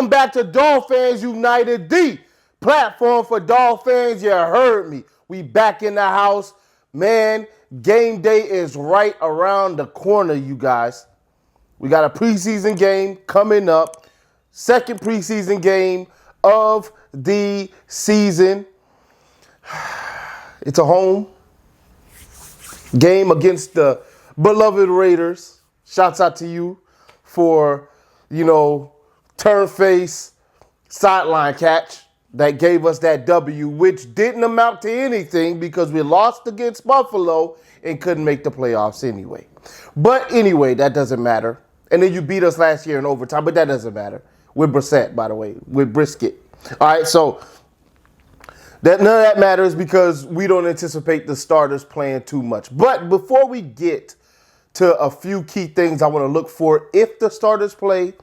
Welcome back to Dolphins United, the platform for Dolphins. You heard me. We back in the house. Man, game day is right around the corner, you guys. We got a preseason game coming up. Second preseason game of the season. It's a home game against the beloved Raiders. Shouts out to you for, turn face sideline catch that gave us that W, which didn't amount to anything because we lost against Buffalo and couldn't make the playoffs anyway. But anyway, that doesn't matter. And then you beat us last year in overtime, but that doesn't matter. With Brissett, by the way, with Brisket. All right, so none of that matters because we don't anticipate the starters playing too much. But before we get to a few key things I want to look for if the starters play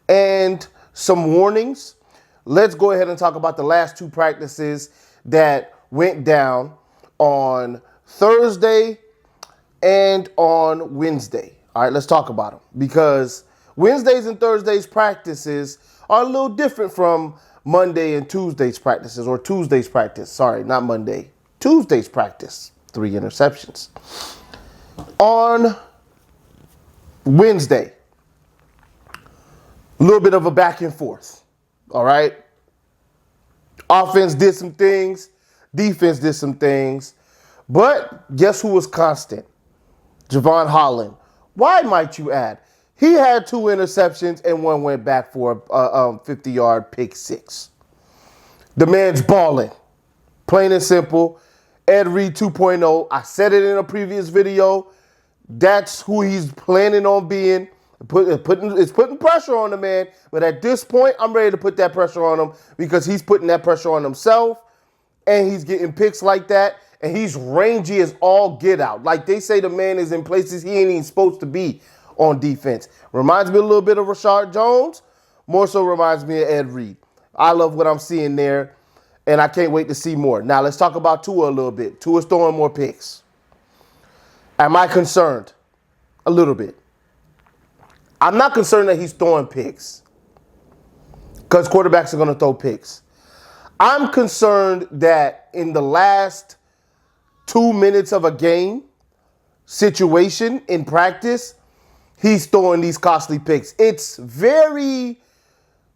and some warnings, let's go ahead and talk about the last two practices that went down on Thursday and on Wednesday. All right, let's talk about them because Wednesdays and Thursdays practices are a little different from Monday and Tuesday's practices, or Tuesday's practice. Sorry, not Monday. Tuesday's practice. 3 interceptions. On Wednesday, a little bit of a back and forth. All right. Offense did some things. Defense did some things. But guess who was constant? Javon Holland. Why, might you add? He had 2 interceptions and one went back for a 50-yard pick six. The man's balling. Plain and simple. Ed Reed 2.0. I said it in a previous video. That's who he's planning on being. It's putting pressure on the man. But at this point, I'm ready to put that pressure on him because he's putting that pressure on himself. And he's getting picks like that. And he's rangy as all get out. Like they say, the man is in places he ain't even supposed to be on defense. Reminds me a little bit of Rashard Jones. More so reminds me of Ed Reed. I love what I'm seeing there. And I can't wait to see more. Now, let's talk about Tua a little bit. Tua's throwing more picks. Am I concerned? A little bit. I'm not concerned that he's throwing picks because quarterbacks are going to throw picks. I'm concerned that in the last 2 minutes of a game situation in practice, he's throwing these costly picks. It's very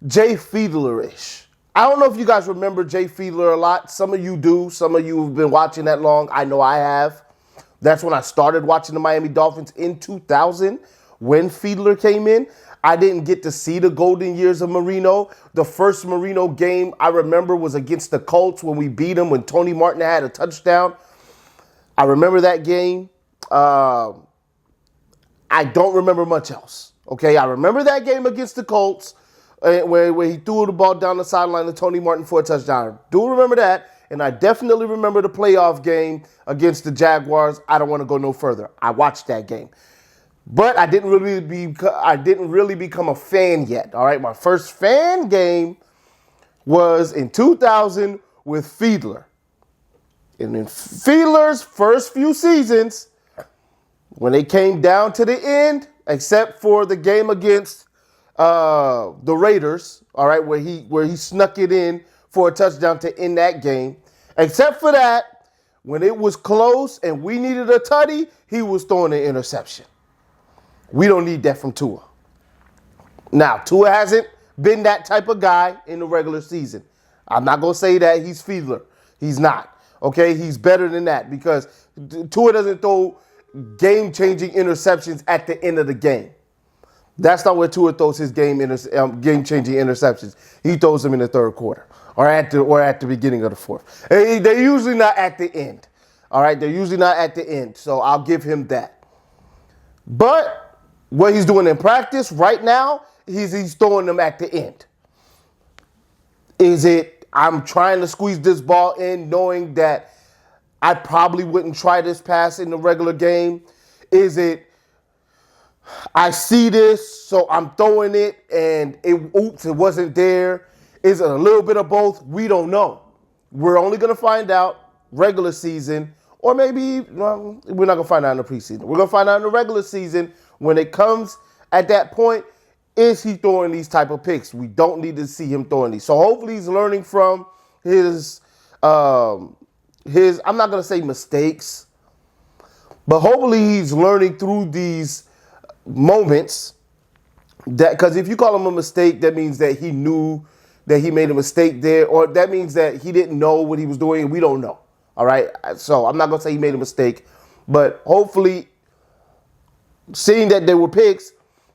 Jay Fiedler-ish. I don't know if you guys remember Jay Fiedler a lot. Some of you do. Some of you have been watching that long. I know I have. That's when I started watching the Miami Dolphins in 2000 when Fiedler came in. I didn't get to see the golden years of Marino. The first Marino game I remember was against the Colts when we beat them, when Tony Martin had a touchdown. I remember that game. I don't remember much else. Okay, I remember that game against the Colts where he threw the ball down the sideline to Tony Martin for a touchdown. Do remember that. And I definitely remember the playoff game against the Jaguars. I don't want to go no further. I watched that game. But I didn't really become a fan yet. All right, my first fan game was in 2000 with Fiedler. And in Fiedler's first few seasons, when they came down to the end, except for the game against the Raiders, all right, where he snuck it in for a touchdown to end that game. Except for that, when it was close and we needed a tutty, he was throwing an interception. We don't need that from Tua. Now, Tua hasn't been that type of guy in the regular season. I'm not going to say that he's Fiedler. He's not. Okay, he's better than that because Tua doesn't throw game-changing interceptions at the end of the game. That's not where Tua throws his game-changing interceptions. He throws them in the third quarter or at the beginning of the fourth. They're usually not at the end. All right, they're usually not at the end, so I'll give him that. But what he's doing in practice right now, he's throwing them at the end. Is it I'm trying to squeeze this ball in knowing that I probably wouldn't try this pass in the regular game? Is it I see this, so I'm throwing it, and it wasn't there? Is it a little bit of both? We don't know. We're only going to find out regular season, or maybe we're not going to find out in the preseason. We're going to find out in the regular season when it comes at that point is he throwing these type of picks? We don't need to see him throwing these. So hopefully he's learning from his I'm not going to say mistakes, but hopefully he's learning through these moments. That, because if you call him a mistake, that means that he knew that he made a mistake there, or that means that he didn't know what he was doing, and we don't know. All right? So I'm not going to say he made a mistake, but hopefully seeing that they were picks,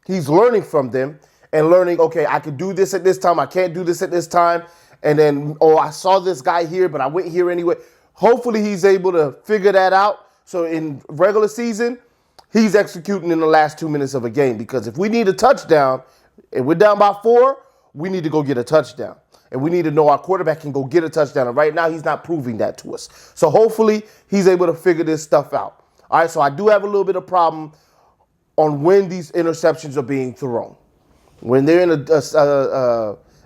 he's learning from them and learning, okay, I can do this at this time, I can't do this at this time, and then, oh, I saw this guy here, but I went here anyway. Hopefully he's able to figure that out. So in regular season, he's executing in the last 2 minutes of a game, because if we need a touchdown and we're down by 4, we need to go get a touchdown. And we need to know our quarterback can go get a touchdown. And right now, he's not proving that to us. So hopefully, he's able to figure this stuff out. All right, so I do have a little bit of problem on when these interceptions are being thrown. When they're in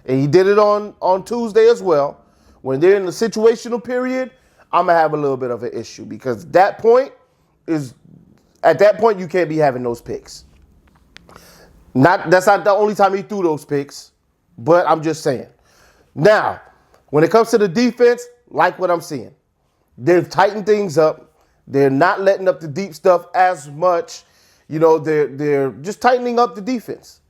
and he did it on Tuesday as well. When they're in the situational period, I'm going to have a little bit of an issue, because at that point, you can't be having those picks. That's not the only time he threw those picks, but I'm just saying. Now, when it comes to the defense, like what I'm seeing, they've tightened things up. They're not letting up the deep stuff as much. You know, they're just tightening up the defense.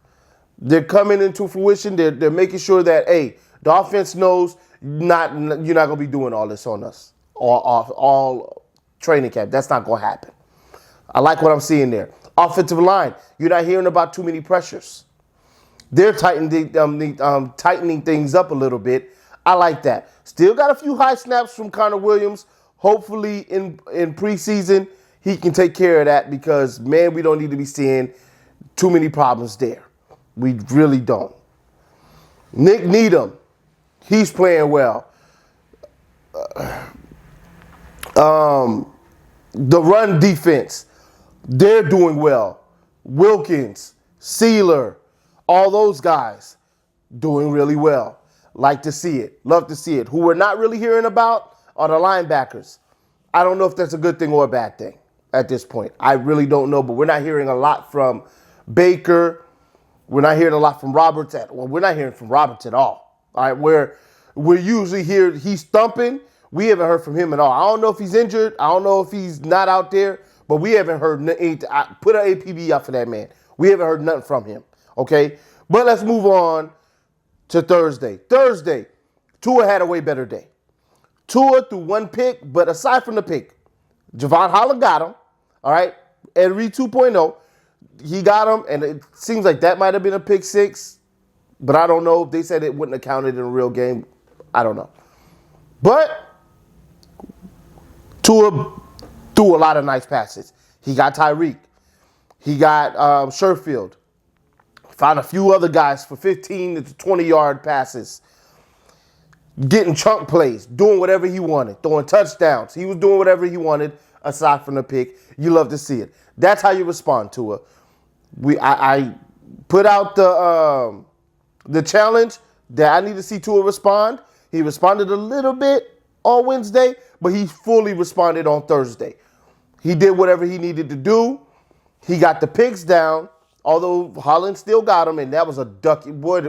They're coming into fruition. They're making sure that, hey, the offense knows you're not going to be doing all this on us, all training camp. That's not going to happen. I like what I'm seeing there. Offensive line, you're not hearing about too many pressures. They're tightening things up a little bit. I like that. Still got a few high snaps from Connor Williams. Hopefully in preseason, he can take care of that, because, man, we don't need to be seeing too many problems there. We really don't. Nick Needham, he's playing well. The run defense, they're doing well. Wilkins, Sealer, all those guys doing really well. Like to see it. Love to see it. Who we're not really hearing about are the linebackers. I don't know if that's a good thing or a bad thing at this point. I really don't know, but we're not hearing a lot from Baker. We're not hearing a lot from Roberts we're not hearing from Roberts at all. All right, we're usually here, he's thumping. We haven't heard from him at all. I don't know if he's injured. I don't know if he's not out there, but we haven't heard anything. Put an APB out for that man. We haven't heard nothing from him. Okay, but let's move on to Thursday. Thursday, Tua had a way better day. Tua threw one pick, but aside from the pick, Javon Holland got him. All right, Ed Reed 2.0, he got him, and it seems like that might have been a pick six, but I don't know. They said it wouldn't have counted in a real game. I don't know. But Tua threw a lot of nice passes. He got Tyreek. He got Sherfield. Found a few other guys for 15 to 20-yard passes. Getting chunk plays, doing whatever he wanted, throwing touchdowns. He was doing whatever he wanted aside from the pick. You love to see it. That's how you respond to it. I put out the challenge that I need to see Tua respond. He responded a little bit on Wednesday, but he fully responded on Thursday. He did whatever he needed to do. He got the picks down, although Holland still got him, and that was a ducky. Boy,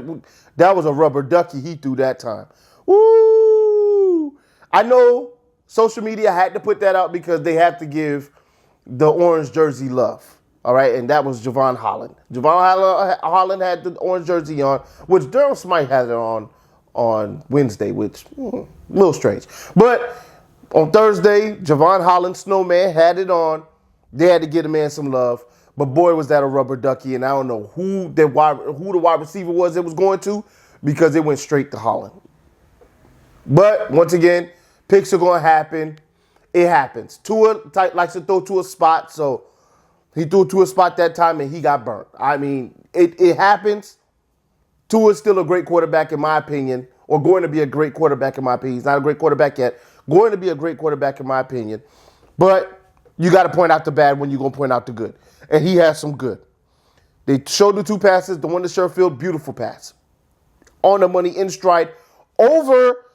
that was a rubber ducky he threw that time. Woo! I know social media had to put that out because they had to give the orange jersey love. All right, and that was Javon Holland. Javon Holland had the orange jersey on, which Durham Smythe had it on Wednesday, which a little strange. But on Thursday, Javon Holland, Snowman, had it on. They had to give the man some love. But boy, was that a rubber ducky, and I don't know who the wide receiver was it was going to, because it went straight to Holland. But once again, picks are going to happen. It happens. Tua likes to throw to a spot, so he threw to a spot that time, and he got burnt. I mean, it happens. Tua is still a great quarterback, in my opinion, or going to be a great quarterback, in my opinion. He's not a great quarterback yet. Going to be a great quarterback, in my opinion. But you got to point out the bad when you're going to point out the good. And he has some good. They showed the two passes. The one to Sherfield, beautiful pass. On the money, in stride, over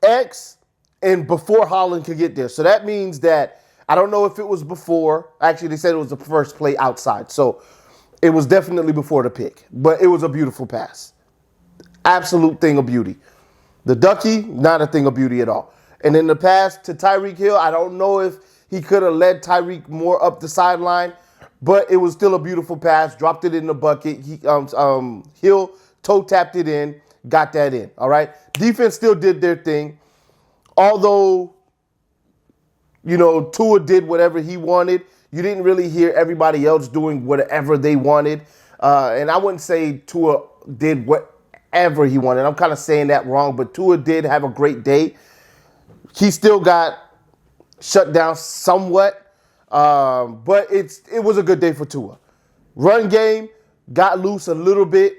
X, and before Holland could get there. So that means that, I don't know if it was before. Actually, they said it was the first play outside. So It was definitely before the pick, but it was a beautiful pass. Absolute thing of beauty. The ducky, not a thing of beauty at all. And in the pass to Tyreek Hill, I don't know if he could have led Tyreek more up the sideline, but it was still a beautiful pass. Dropped it in the bucket. Hill toe tapped it in, got that in. All right. Defense still did their thing, although Tua did whatever he wanted. You didn't really hear everybody else doing whatever they wanted, and I wouldn't say Tua did whatever he wanted. I'm kind of saying that wrong, but Tua did have a great day. He still got shut down somewhat, but it was a good day for Tua. Run game got loose a little bit.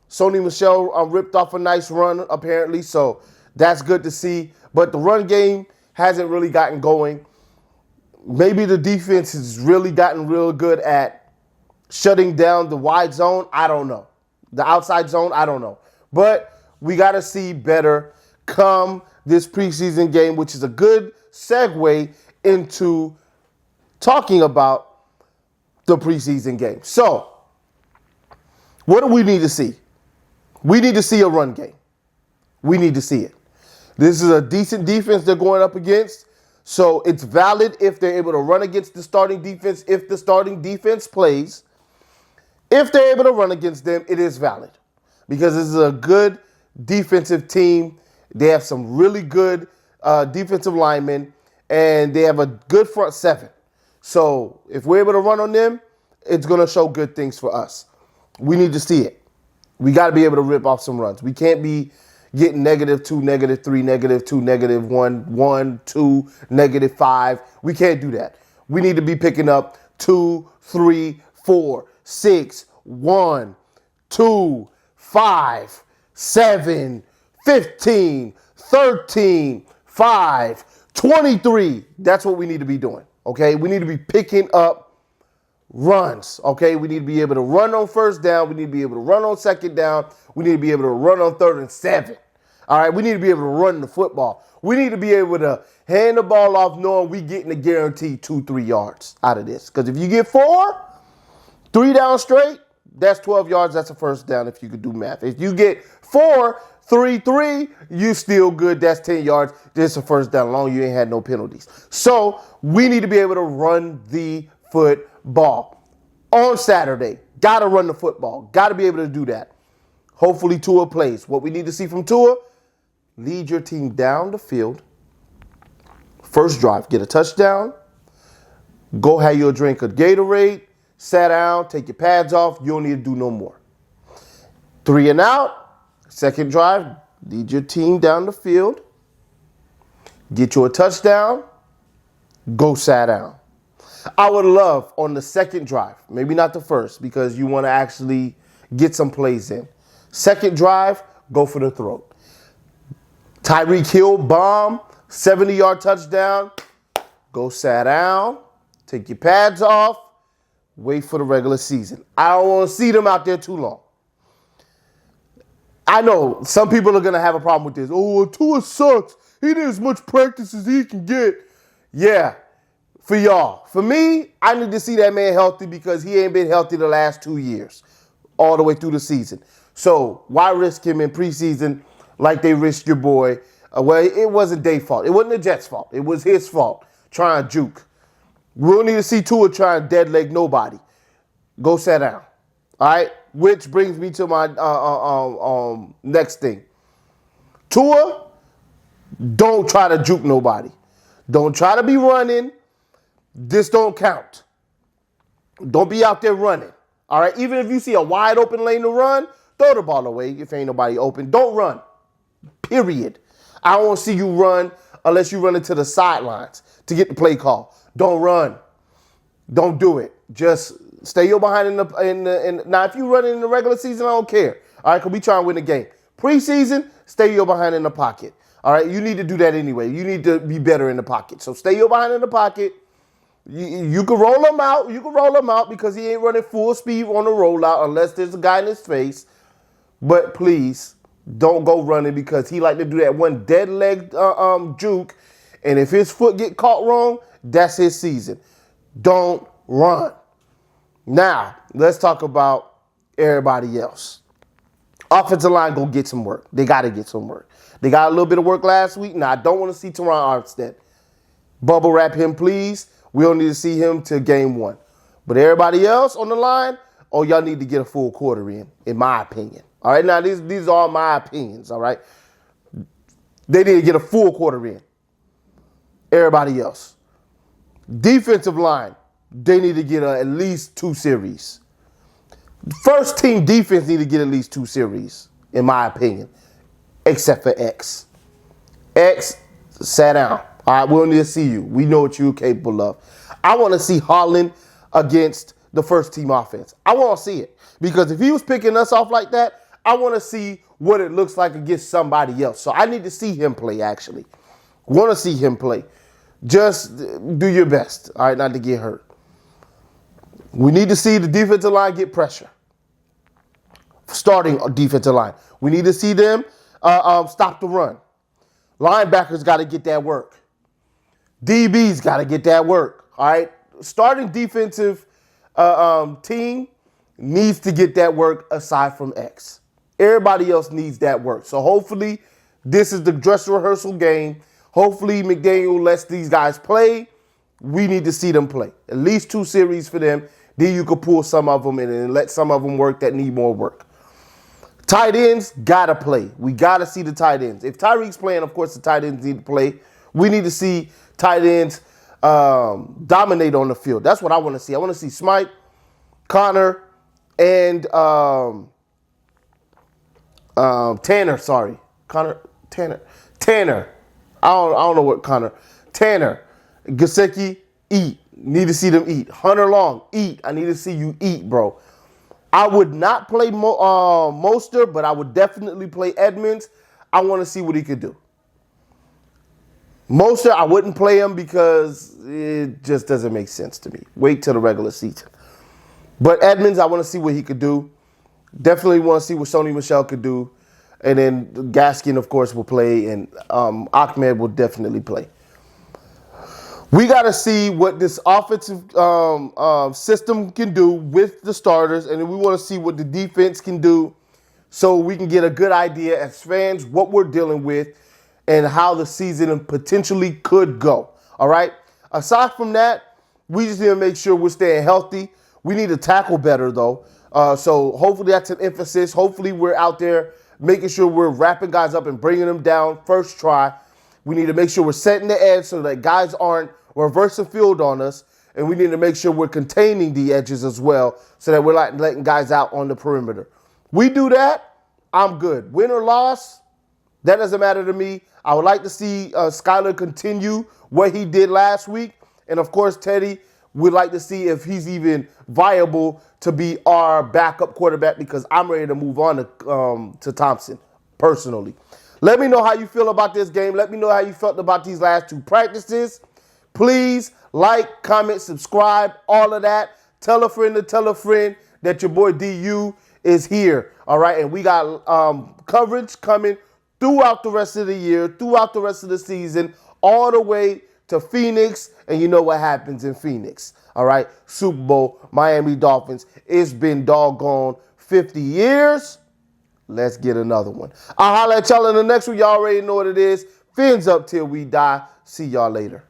Sony Michel ripped off a nice run, apparently, so that's good to see. But the run game hasn't really gotten going. Maybe the defense has really gotten real good at shutting down the wide zone. I don't know. The outside zone, I don't know. But we got to see better come this preseason game, which is a good segue into talking about the preseason game. So, what do we need to see? We need to see a run game. We need to see it. This is a decent defense they're going up against. So it's valid if they're able to run against the starting defense, if the starting defense plays. If they're able to run against them, it is valid. Because this is a good defensive team. They have some really good defensive linemen, and they have a good front seven. So if we're able to run on them, it's going to show good things for us. We need to see it. We got to be able to rip off some runs. We can't be getting -2, -3, -2, -1, 1, 2, -5. We can't do that. We need to be picking up 2, 3, 4, 6, 1, 2, 5, 7, 15, 13, 5, 23. That's what we need to be doing, okay? We need to be picking up runs, okay? We need to be able to run on first down. We need to be able to run on second down. We need to be able to run on 3rd and 7. All right, we need to be able to run the football. We need to be able to hand the ball off knowing we getting a guaranteed 2-3 yards out of this. Because if you get 4, 3 down straight, that's 12 yards. That's a first down if you could do math. If you get 4, 3, 3, you still good. That's 10 yards. This is a first down long. You ain't had no penalties. So we need to be able to run the football. On Saturday, got to run the football. Got to be able to do that. Hopefully Tua plays. What we need to see from Tua, lead your team down the field. First drive, get a touchdown. Go have your drink of Gatorade. Sit down, take your pads off. You don't need to do no more. 3 and out. Second drive, lead your team down the field. Get you a touchdown. Go sit down. I would love on the second drive, maybe not the first because you want to actually get some plays in. Second drive, go for the throat. Tyreek Hill, bomb, 70-yard touchdown. Go sit down, take your pads off, wait for the regular season. I don't want to see them out there too long. I know some people are going to have a problem with this. Oh, Tua sucks. He did as much practice as he can get. Yeah, for y'all. For me, I need to see that man healthy because he ain't been healthy the last 2 years, all the way through the season. So why risk him in preseason like they risked your boy? Well, it wasn't their fault. It wasn't the Jets' fault. It was his fault trying to juke. We don't need to see Tua try and dead leg nobody. Go sit down. All right? Which brings me to my next thing. Tua, don't try to juke nobody. Don't try to be running. This don't count. Don't be out there running. All right? Even if you see a wide open lane to run, throw the ball away if ain't nobody open. Don't run. Period. I don't want to see you run unless you run into the sidelines to get the play call. Don't run. Don't do it. Just stay your behind now, if you run in the regular season, I don't care. All right, because we trying to win the game. Preseason, stay your behind in the pocket. All right, you need to do that anyway. You need to be better in the pocket. So stay your behind in the pocket. You can roll him out. You can roll him out because he ain't running full speed on the rollout unless there's a guy in his face. But please, don't go running because he like to do that one dead leg juke. And if his foot get caught wrong, that's his season. Don't run. Now, let's talk about everybody else. Offensive line go get some work. They got to get some work. They got a little bit of work last week. Now, I don't want to see Teron Armstead. Bubble wrap him, please. We don't need to see him till game 1. But everybody else on the line, y'all need to get a full quarter in my opinion. All right, now these are all my opinions, all right? They need to get a full quarter in. Everybody else. Defensive line, they need to get at least 2 series. First team defense need to get at least 2 series, in my opinion, except for X. X, sat down. All right, we don't need to see you. We know what you're capable of. I want to see Holland against the first team offense. I want to see it. Because if he was picking us off like that, I want to see what it looks like against somebody else. So I need to see him play, actually. Want to see him play. Just do your best, all right, not to get hurt. We need to see the defensive line get pressure. Starting defensive line. We need to see them stop the run. Linebackers got to get that work. DBs got to get that work, all right? Starting defensive team needs to get that work aside from X. Everybody else needs that work. So hopefully this is the dress rehearsal game. Hopefully McDaniel lets these guys play. We need to see them play. At least 2 series for them. Then you could pull some of them in and let some of them work that need more work. Tight ends got to play. We got to see the tight ends. If Tyreek's playing, of course, the tight ends need to play. We need to see tight ends dominate on the field. That's what I want to see. I want to see Smite, Connor, and Tanner. Sorry. Tanner. I don't know what Connor. Tanner. Gesicki, eat. Need to see them eat. Hunter Long, eat. I need to see you eat, bro. I would not play Mostert, but I would definitely play Edmonds. I want to see what he could do. Mostert, I wouldn't play him because it just doesn't make sense to me. Wait till the regular season. But Edmonds, I want to see what he could do. Definitely want to see what Sony Michel could do. And then Gaskin, of course, will play, and Ahmed will definitely play. We got to see what this offensive system can do with the starters, and then we want to see what the defense can do so we can get a good idea as fans what we're dealing with and how the season potentially could go. All right? Aside from that, we just need to make sure we're staying healthy. We need to tackle better, though. So hopefully that's an emphasis. Hopefully we're out there making sure we're wrapping guys up and bringing them down first try. We need to make sure we're setting the edge so that guys aren't reversing field on us. And we need to make sure we're containing the edges as well so that we're not letting guys out on the perimeter. We do that, I'm good. Win or loss, that doesn't matter to me. I would like to see Skyler continue what he did last week. And, of course, Teddy, we'd like to see if he's even viable to be our backup quarterback because I'm ready to move on to Thompson, personally. Let me know how you feel about this game. Let me know how you felt about these last 2 practices. Please like, comment, subscribe, all of that. Tell a friend to tell a friend that your boy DU is here, all right? And we got coverage coming throughout the rest of the year, throughout the rest of the season, all the way to Phoenix, and you know what happens in Phoenix, all right? Super Bowl, Miami Dolphins. It's been doggone 50 years. Let's get another one. I'll holler at y'all in the next one. Y'all already know what it is. Fins up till we die. See y'all later.